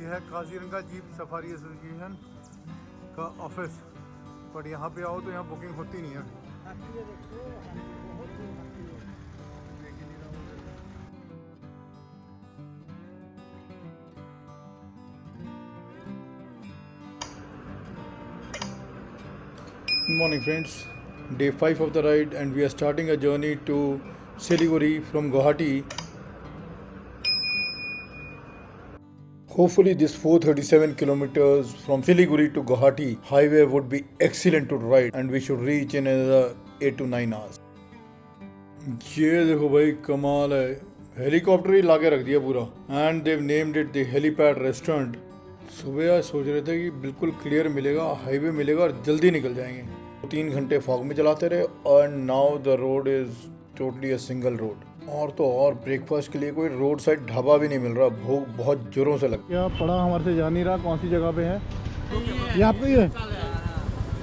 ये है Kaziranga jeep safari association का ऑफिस, पर यहाँ पे आओ तो यहाँ बुकिंग होती नहीं है। Good morning friends, day 5 of the ride and we are starting a journey to Siliguri from Guwahati. Hopefully this 437 kilometers from Siliguri to Guwahati highway would be excellent to ride and we should reach in another 8 to 9 hours. ये देखो भाई कमाल है, helicopter ही लाके रख दिया पूरा and they named it the helipad restaurant. सुबह सोच रहे थे कि बिल्कुल क्लियर मिलेगा, हाईवे मिलेगा और जल्दी निकल जाएंगे। 3 घंटे फॉग में चलाते रहे और now the road is totally a single road. और तो और ब्रेकफास्ट के लिए कोई रोड साइड ढाबा भी नहीं मिल रहा, भूख बहुत जोरों से लगती है। क्या पड़ा हमारे से जा नहीं रहा कौन सी जगह पे है ये आपको ही है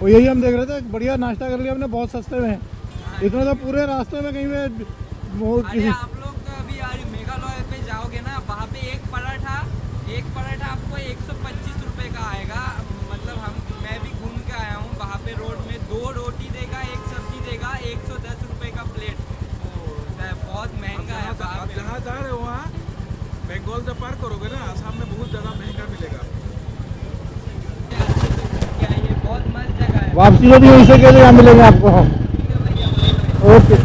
और यही हम देख रहे थे। बढ़िया नाश्ता कर लिया हमने बहुत सस्ते में, इतना तो पूरे रास्ते में कहीं पे आप लोग अभी आज मेघालय पे जाओगे ना, वहाँ पे एक पराठा आपको 125 रुपए का आएगा। मतलब मैं भी घूम के आया हूँ, वहाँ पे रोड में 2 रोटी देगा, 1 सब्जी देगा, 110 रुपए का प्लेट। बहुत महंगा है। आप जहाँ जा रहे हो वहाँ बंगाल से पार करोगे ना, आसाम में बहुत ज़्यादा महंगा मिलेगा। क्या ये बहुत मस्त जगह है। वापसी में भी वहीं से के यहाँ मिलेंगे आपको। ओके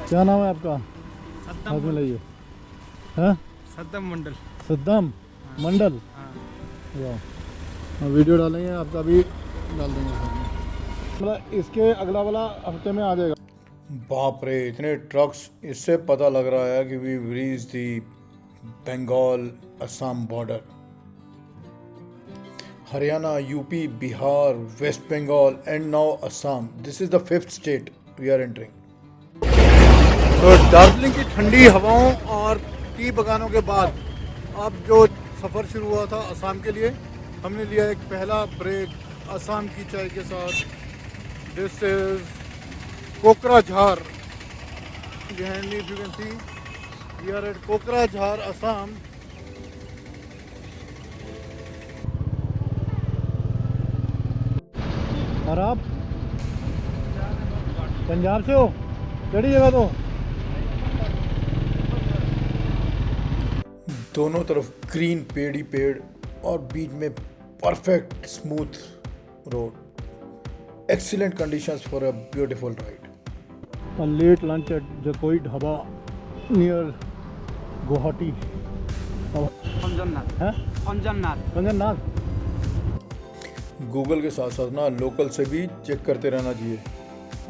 क्या नाम है आपका? हाथ में लाइए। हाँ सद्दाम मंडल। सद्दाम मंडल। वाह, वीडियो डालेंगे आपका भी डाल देंगे, मतलब इसके अगला वाला हफ्ते में आ जाएगा। बाप रे इतने ट्रक्स, इससे पता लग रहा है कि we reach the Bengal Assam border. Haryana, UP, Bihar, West Bengal and now Assam. This is the 5th state we are entering. तो दार्जिलिंग की ठंडी हवाओं और टी बगानों के बाद अब जो सफ़र शुरू हुआ था असम के लिए, हमने लिया एक पहला ब्रेक असम की चाय के साथ। This is Kokrajhar, behind me if you can see, we are at Kokrajhar Assam. और आप पंजाब से हो? केड़ी जगह तो? दोनों तरफ ग्रीन पेड़ ही पेड़ और बीच में perfect smooth road. Excellent conditions for a beautiful ride. A late lunch at Jakoi Dhaba near Guwahati. कंजननाथ। गूगल के साथ साथ ना लोकल से भी चेक करते रहना चाहिए।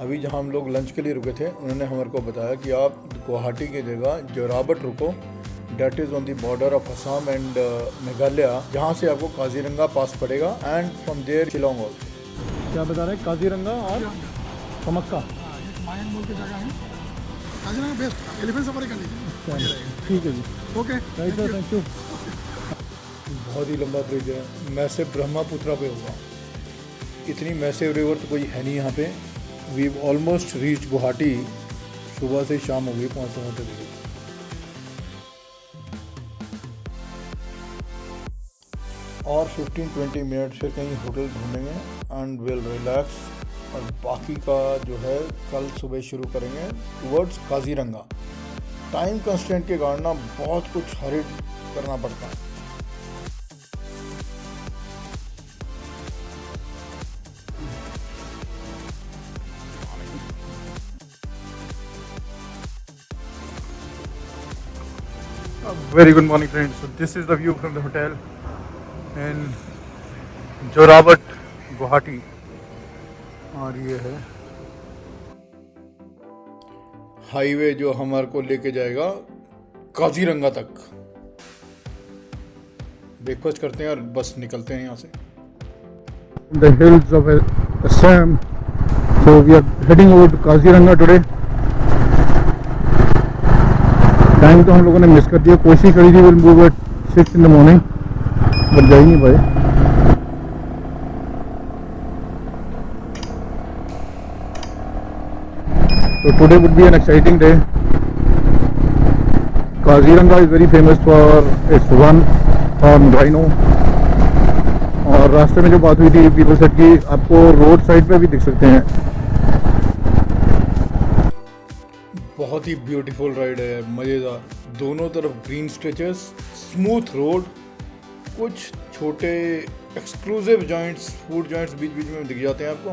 अभी जहाँ हम लोग लंच के लिए रुके थे, उन्होंने हमारे को बताया कि आप गुवाहाटी की जगह जोराबट रुको, that is on the border of Assam and Meghalaya, जहाँ से आपको काजीरंगा पास पड़ेगा and from there Shillong also. क्या बता रहे हैं? काजीरंगा और कमक्का मायन मोल की जगह है। काजीरंगा बेस्ट, एलिफेंट सफारी कर लीजिए। ठीक है जी, ओके थैंक यू। बहुत ही लंबा ब्रिज है, मैसिव ब्रह्मपुत्रा पे होगा। इतनी मैसिव रिवर तो कोई है नहीं यहाँ पे। वी ऑलमोस्ट रीच गुवाहाटी, सुबह से शाम हो गई पहुँचते हुए। और 15-20 मिनट फिर कहीं होटल ढूंढेंगे एंड विल रिलैक्स, और बाकी का जो है कल सुबह शुरू करेंगे टुवर्ड्स काजीरंगा। टाइम कंस्ट्रेंट के कारण ना बहुत कुछ हरी करना पड़ता है। Very good morning friends. So this is the view from the hotel in जोराबट Guwahati, और ये है हाईवे जो हमारे को लेके जाएगा काजीरंगा तक। ब्रेकफास्ट करते हैं और बस निकलते हैं यहाँ से। The hills of Assam. So we are heading over to Kaziranga today. Time तो हम लोगों ने मिस कर दिया, कोशिश करी थी will move at 6 in the morning, but जा ही नहीं पाए। So today would be an exciting day. Kaziranga is very famous for its one-horn rhino. और रास्ते में जो बात हुई थी, पीपल सेड कि आपको रोड साइड पे भी दिख सकते हैं। बहुत ही ब्यूटीफुल राइड है, मज़ेदार। दोनों तरफ ग्रीन स्ट्रेचेस, स्मूथ रोड, कुछ छोटे एक्सक्लूसिव जॉइंट्स, फूड जॉइंट्स बीच बीच में दिख जाते हैं आपको,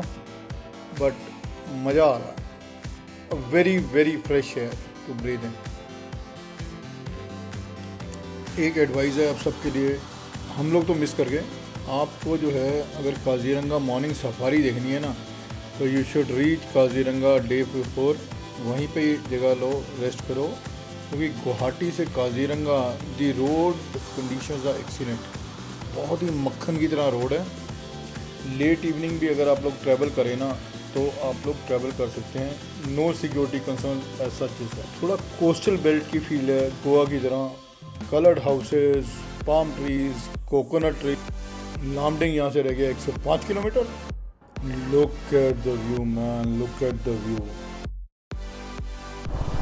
बट मज़ा आ रहा है। Very very fresh air to breathe in. एक एडवाइस है आप सबके लिए, हम लोग तो मिस कर गए, आपको जो है अगर काजीरंगा मॉर्निंग सफारी देखनी है ना, तो you should reach Kaziranga day before. वहीं पे जगह लो, रेस्ट करो, क्योंकि गुवाहाटी से काजीरंगा दी रोड कंडीशंस आर एक्सीलेंट। बहुत ही मक्खन की तरह रोड है। लेट इवनिंग भी अगर आप लोग ट्रैवल करें ना, तो आप लोग ट्रैवल कर सकते हैं। No security concern as such is that. थोड़ा कोस्टल बेल्ट की फील है, गोवा की तरह। Coloured houses, palm trees, coconut tree. Lumding यहाँ से रह गया 105 kilometre. Look at the view man, look at the view.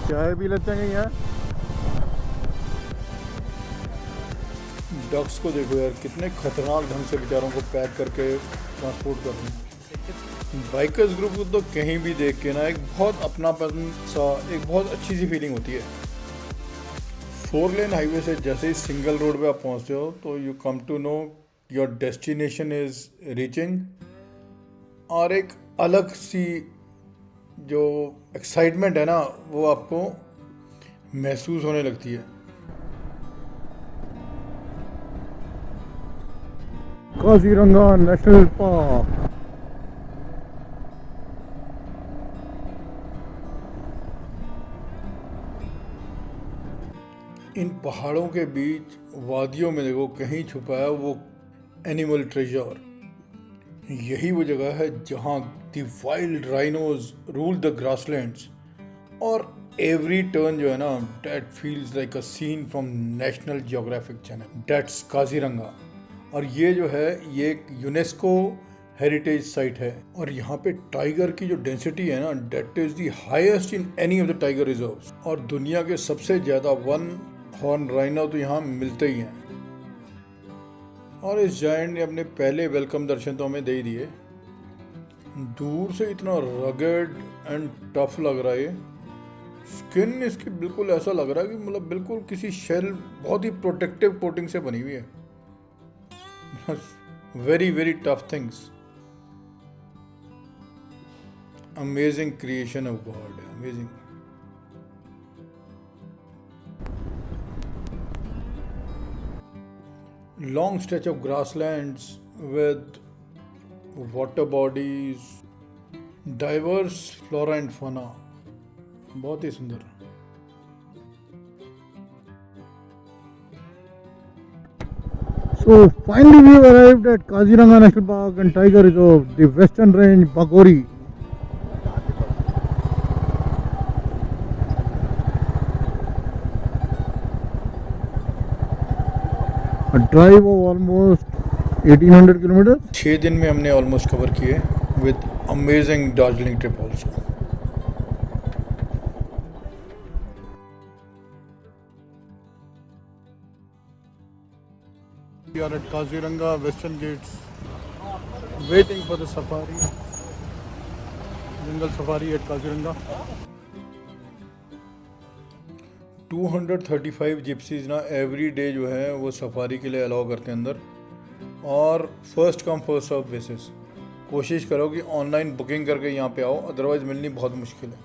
चाय भी लेते हैं यहाँ। डक्स को देखो यार, कितने खतरनाक ढंग से बेचारों को पैक करके ट्रांसपोर्ट कर रहे हैं। बाइकर्स ग्रुप को तो कहीं भी देख के ना एक बहुत अपनापन सा, एक बहुत अच्छी सी फीलिंग होती है। 4 लेन हाईवे से जैसे ही सिंगल रोड पे आप पहुंचते हो, तो you come to know your destination is reaching, और एक अलग सी जो एक्साइटमेंट है ना, वो आपको महसूस होने लगती है। Kaziranga national park. इन पहाड़ों के बीच वादियों में देखो, कहीं छुपा है वो एनिमल ट्रेजर। यही वो जगह है जहाँ the wild rhinos rule the grasslands, और एवरी टर्न जो है ना, that feels like a scene from National Geographic channel. That's Kaziranga. और ये जो है, ये एक यूनेस्को हेरिटेज साइट है, और यहाँ पे टाइगर की जो डेंसिटी है ना, that is the highest in any of the tiger reserves. और दुनिया के सबसे ज़्यादा वन हॉर्न राइनो तो यहाँ मिलते ही हैं। और इस जायंट ने अपने पहले वेलकम दर्शन तो हमें दे ही दिए। दूर से इतना रगेड एंड टफ लग रहा है। स्किन इसकी बिल्कुल ऐसा लग रहा है कि मतलब बिल्कुल किसी शेल, बहुत ही प्रोटेक्टिव कोटिंग से बनी हुई है। Very very tough things. Amazing creation of God, amazing. Long stretch of grasslands with water bodies, diverse flora and fauna, बहुत ही सुंदर। So finally we have arrived at Kaziranga National Park and Tiger Reserve, the Western Range, Bagori. A drive of almost 1800 kilometers. 6 दिन में हमने almost cover किए, with amazing Darjeeling trip also. We are at Kaziranga Western Gates, waiting for the safari, jungle safari at Kaziranga. 235 gypsies ना every day जो है वो safari के लिए अलाउ करते हैं अंदर, और first come first serve basis. कोशिश करो कि ऑनलाइन बुकिंग करके यहाँ पे आओ, अदरवाइज मिलनी बहुत मुश्किल है।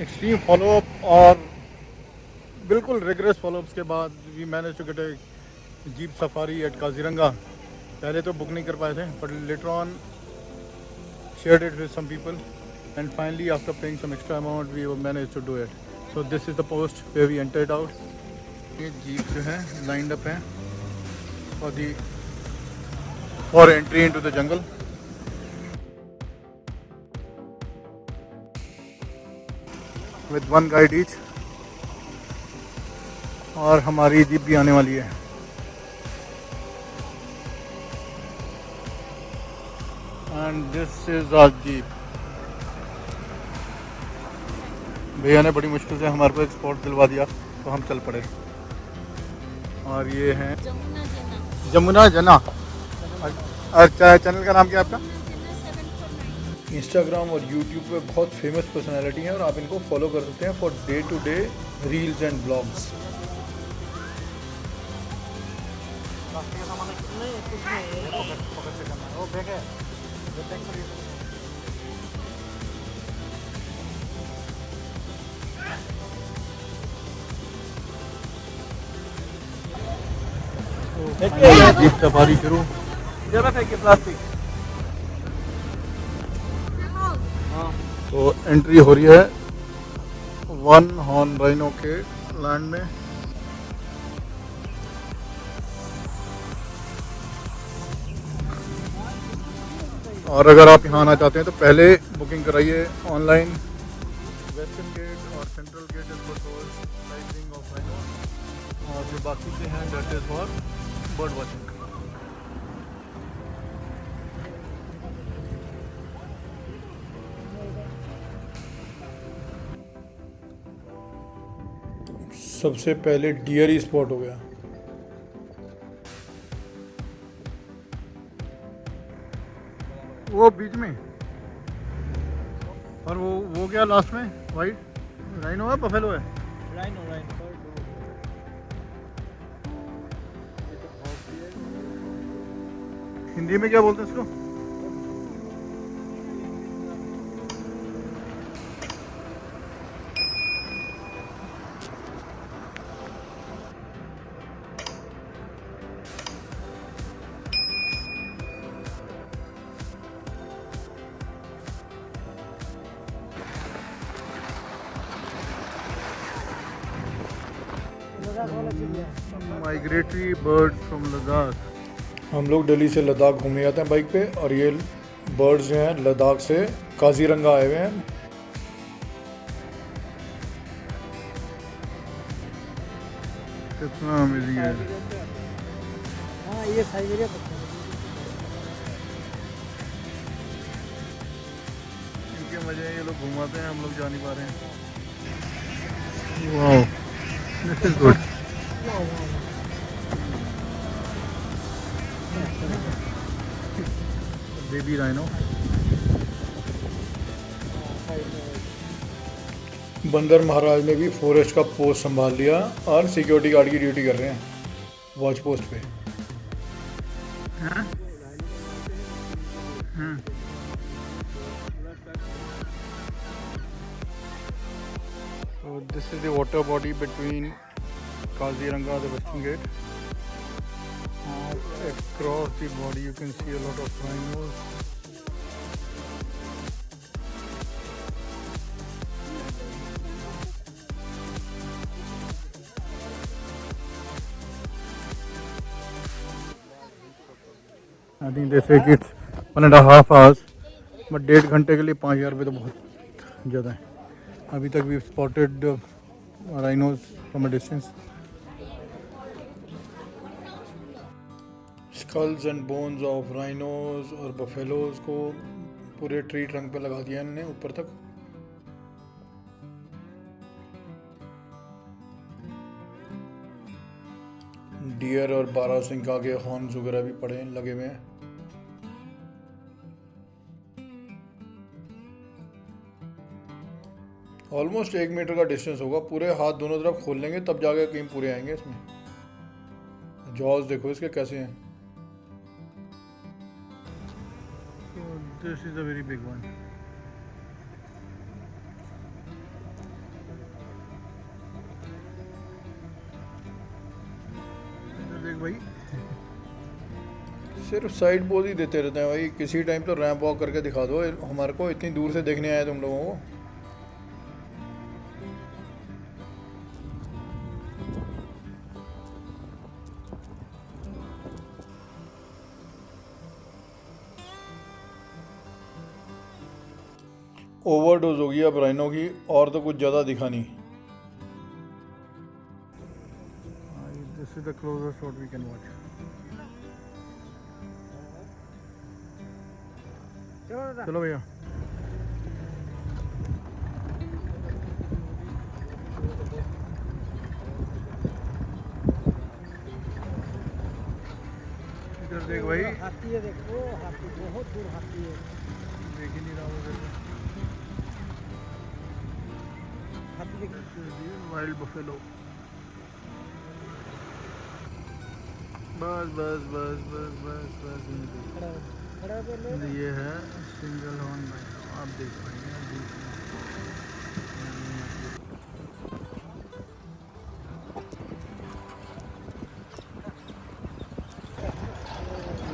एक्सट्रीम फॉलोअप और बिल्कुल रिगरस फॉलोअप्स के बाद we manage to get a jeep safari at Kaziranga. पहले तो बुक नहीं कर पाए थे, but later on shared it with some people, and finally after paying some extra amount we managed to do it. So this is the post where we entered out. ये jeep जो है lined up है for entry into the jungle. With one guide each. और हमारी jeep भी आने वाली है। And this is our jeep. भैया ने बड़ी मुश्किल से हमारे को एक स्पॉट दिलवा दिया तो हम चल पड़े। और ये हैं जमुना जना। अच्छा, चैनल का नाम क्या है आपका? इंस्टाग्राम और यूट्यूब पे बहुत फेमस पर्सनालिटी हैं और आप इनको फॉलो कर सकते हैं for day to day reels and blogs. Jeep safari शुरू। प्लास्टिक तो एंट्री हो रही है वन हॉर्न राइनो के लैंड में। और अगर आप यहाँ आना चाहते हैं तो पहले बुकिंग कराइए ऑनलाइन। वेस्टर्न गेट और central gate is for sighting of rhino और जो बाकी के हैं that is for bird watching. सबसे पहले डियर ही स्पॉट हो गया। वो बीच में और वो क्या लास्ट में वाइट राइनो है बफेलो है? राइनो हिंदी में क्या बोलते हैं इसको? Migratory birds from Ladakh. हम लोग दिल्ली से लद्दाख घूमने जाते हैं बाइक पे और ये बर्ड्स जो हैं लद्दाख से काजीरंगा आए हुए हैं। कितना अमेजिंग है। हाँ, ये साइबेरिया पत्थर है। इनके मजे ये लोग घुमाते हैं, हम लोग जा नहीं पा रहे हैं। Wow, this is good. Baby rhino. बंदर महाराज ने भी फॉरेस्ट का पोस्ट संभाल लिया और सिक्योरिटी गार्ड की ड्यूटी कर रहे हैं वॉच पोस्ट पे। So this is the water body between Kaziranga, the western gate. Across the body you can see a lot of rhinos. I think they say it's 1.5 hours, but 1.5 घंटे के लिए 5,000 रुपये तो बहुत ज़्यादा है। अभी तक we spotted rhinos from a distance. Skulls and bones of rhinos और बफेलोज को पूरे ट्री ट्रंक पे लगा दिया इन्होंने ऊपर तक। डियर और बारासिंगा के हॉर्न्स वगैरह भी पड़े लगे हुए हैं। ऑलमोस्ट 1 मीटर का डिस्टेंस होगा। पूरे हाथ दोनों तरफ खोल लेंगे तब जाके कहीं पूरे आएंगे इसमें। जॉज देखो इसके कैसे हैं। This is a very big one. देख भाई, सिर्फ साइड पोज ही देते रहते हैं भाई। किसी टाइम तो रैंप वॉक करके दिखा दो हमारे को। इतनी दूर से देखने आए तुम लोगों को। ओवरडोज हो गई अब राइनो की, और तो कुछ ज़्यादा दिखा नहीं। This is the closest shot we can watch. चलो भैया। इधर देख भाई, हाथी है, देखो हाथी, बहुत दूर हाथी है। देख ही नहीं रहा हूँ उधर। हाथी देखिए, वाइल्ड बफेलो। बस बस बस बस बस बस खड़ा हो, खड़ा होकर ले। ये है सिंगल हॉर्न भाई, आप देख पाएंगे बीच में।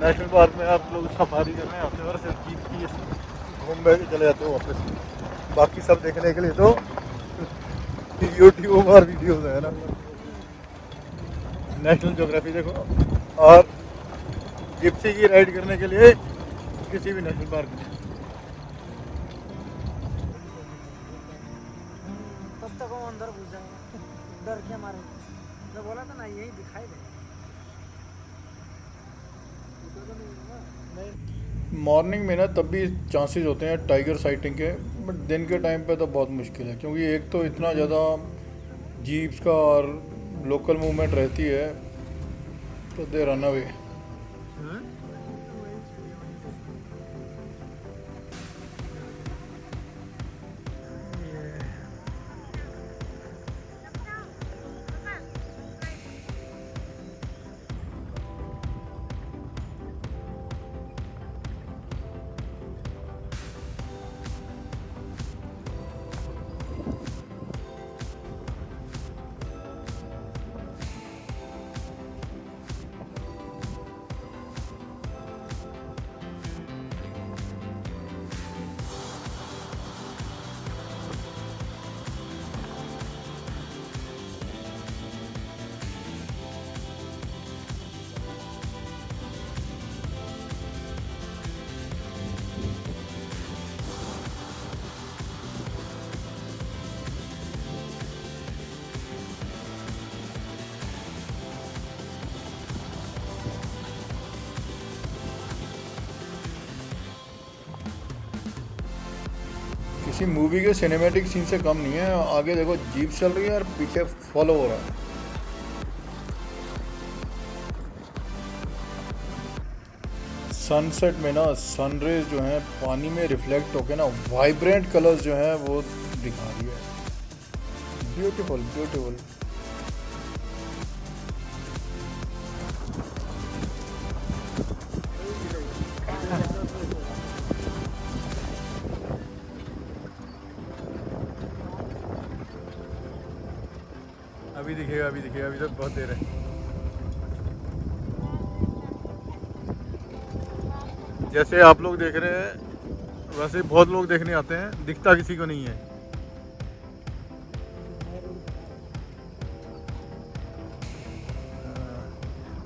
नेशनल पार्क में आप लोग सफारी करने आते हो और सिर्फ जीप की घूम बैठ के चले जाते हो वापस। बाकी सब देखने के लिए तो यूट्यूब और वीडियोस है ना। नेशनल ज्योग्राफी देखो, और जिप्सी की राइड करने के लिए किसी भी नेशनल पार्क में। तब तक हम अंदर घुस जाएंगे, डर के मारे। मैं बोला था ना यही दिखाई दे। मॉर्निंग में ना तब भी चांसेस होते हैं टाइगर साइटिंग के, बट दिन के टाइम पे तो बहुत मुश्किल है, क्योंकि एक तो इतना ज़्यादा जीप्स का और लोकल मूवमेंट रहती है, तो दे रन अवे। किसी मूवी के सिनेमैटिक सीन से कम नहीं है। आगे देखो जीप चल रही है और पीछे फॉलो हो रहा है। सनसेट में ना सनरेज जो है पानी में रिफ्लेक्ट होके ना वाइब्रेंट कलर्स जो हैं वो दिखा रही है। Beautiful beautiful. अभी दिखेगा, अभी दिखेगा, अभी तक बहुत देर है। जैसे आप लोग देख रहे हैं वैसे बहुत लोग देखने आते हैं, दिखता किसी को नहीं है।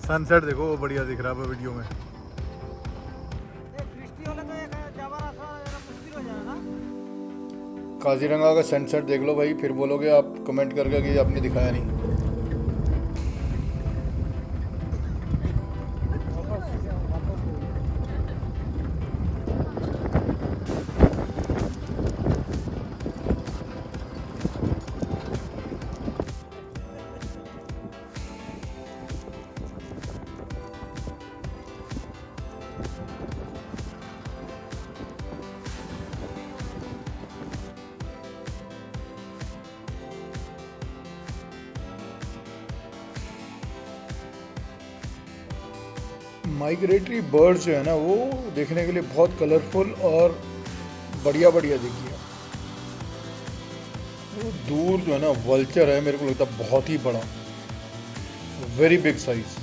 सनसेट देखो वो बढ़िया दिख रहा है वीडियो में। काजीरंगा का सनसेट देख लो भाई, फिर बोलोगे आप कमेंट करके कि आपने दिखाया नहीं। माइग्रेटरी बर्ड्स जो है ना वो देखने के लिए बहुत कलरफुल और बढ़िया बढ़िया दिखी है। वो दूर जो है ना वल्चर है, मेरे को लगता है बहुत ही बड़ा, वेरी बिग साइज।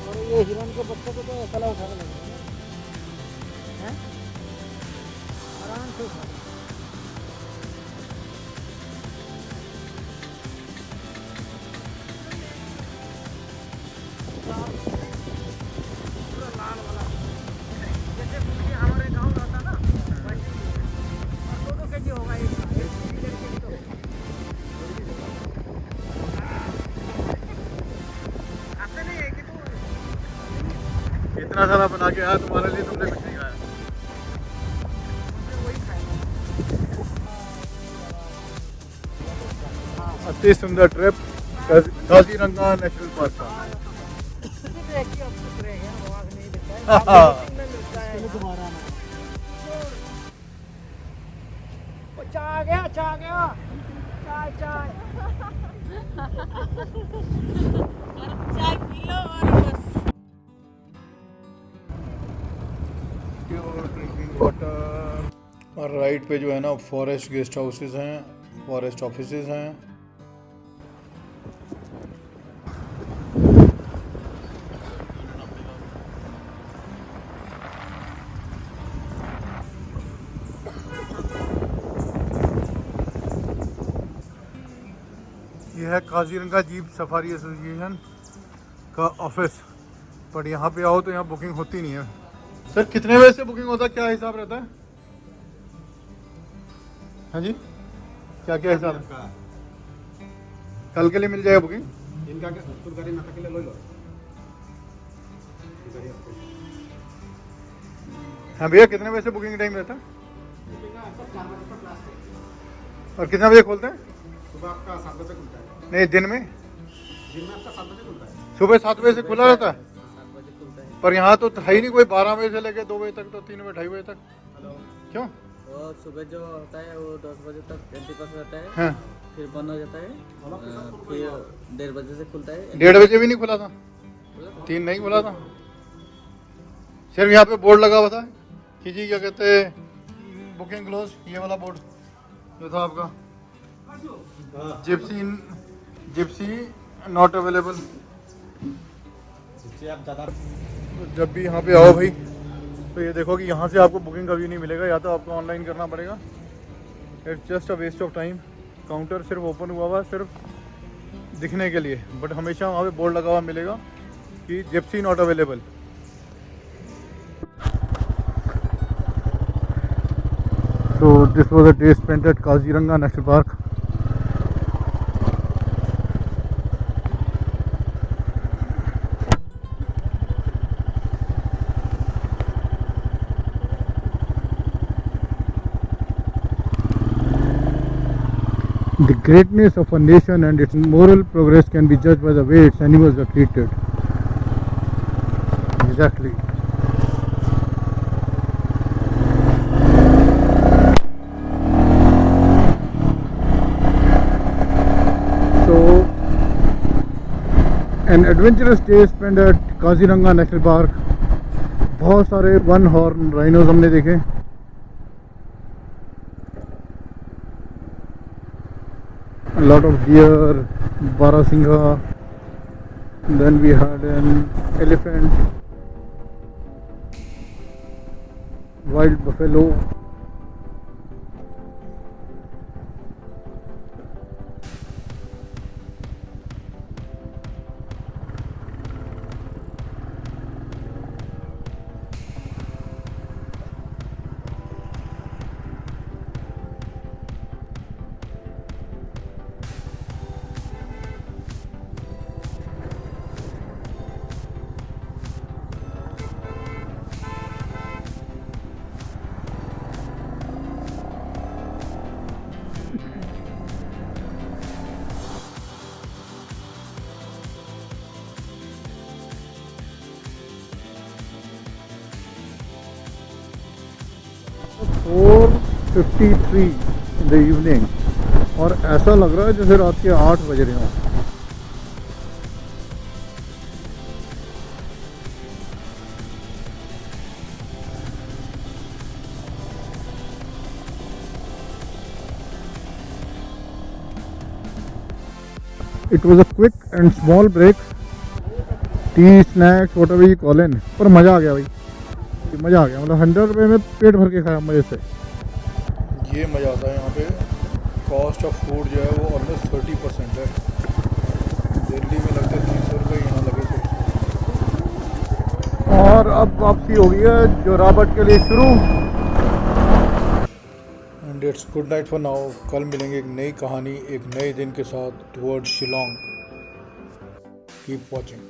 और ये हिरन के बच्चे को तो अकेला उठाने लगे हैं, आराम से उठा। इतना सारा बना के आया तुम्हारे लिए, तुमने कुछ नहीं खाया। बहुत ही सुंदर ट्रिप काजीरंगा नेशनल पार्क का। देखिए अब कुछ रह गया, आवाज नहीं देता है में मिलता है दोबारा आना। ओ चाय आ गया, चाय आ गया, चाय चाय चाय पी लो और बस। वाटर। और राइट पे जो है ना फॉरेस्ट गेस्ट हाउसेस हैं, फॉरेस्ट ऑफिसेज हैं। यह है काजीरंगा जीप सफारी एसोसिएशन का ऑफिस, पर यहाँ पे आओ तो यहाँ बुकिंग होती नहीं है। सर कितने बजे से बुकिंग होता है, क्या हिसाब रहता है? हाँ जी, क्या क्या हिसाब है? कल के लिए मिल जाएगा बुकिंग? इनका क्या तुम गाड़ी नाटक के लिए लो लो। हाँ भैया, कितने बजे से बुकिंग टाइम रहता है और कितना बजे खोलते हैं? सुबह आपका 7 बजे खुलता है। नहीं, दिन में आपका 7 बजे खुलता है। सुबह 7 बजे से खुला रहता है, पर यहाँ तो है ही नहीं कोई 12 बजे से लेके 2 बजे तक, तो 3 बजे 2:30 बजे तक। क्यों? वो सुबह जो होता है वो 10 बजे तक 20% रहता है, हाँ, फिर बंद हो जाता है, फिर 1:30 बजे से खुलता है। 1:30 बजे भी नहीं खुला था, 3 नहीं खुला था। सिर्फ यहाँ पे बोर्ड लगा हुआ था कि जी क्या कहते हैं बुकिंग क्लोज, ये वाला बोर्ड जो था आपका, जिप्सी नॉट अवेलेबल। आप ज़्यादा जब भी यहाँ पे आओ भाई तो ये देखो कि यहाँ से आपको बुकिंग कभी नहीं मिलेगा, या तो आपको ऑनलाइन करना पड़ेगा। It's just a waste of time. Counter सिर्फ ओपन हुआ हुआ सिर्फ दिखने के लिए, बट हमेशा वहाँ पे बोर्ड लगा हुआ मिलेगा कि Gypsy not available. So this was a day spent at Kaziranga National Park. The greatness of a nation and its moral progress can be judged by the way its animals are treated. Exactly. So, an adventurous day spent at Kaziranga National Park. बहुत सारे one horn rhinos हमने देखे। A lot of deer, barasingha, then we had an elephant, wild buffalo, (4:53 in the evening) और ऐसा लग रहा है जैसे रात के 8 बज रहे हों। It was a quick and small break, tea, snacks, whatever you call in, पर मज़ा आ गया भाई, मज़ा आ गया। मतलब 100 रुपये में पेट भर के खाया मज़े से। ये मज़ा आता है यहाँ पे। कॉस्ट ऑफ फूड जो है वो ऑलमोस्ट 30% है। दिल्ली में लगते 300 रुपये, यहाँ लगे 100। और अब वापसी हो गई है जोराबट के लिए शुरू। And it's good night for now. कल मिलेंगे एक नई कहानी, एक नए दिन के साथ टुवर्ड्स शिलोंग। Keep watching.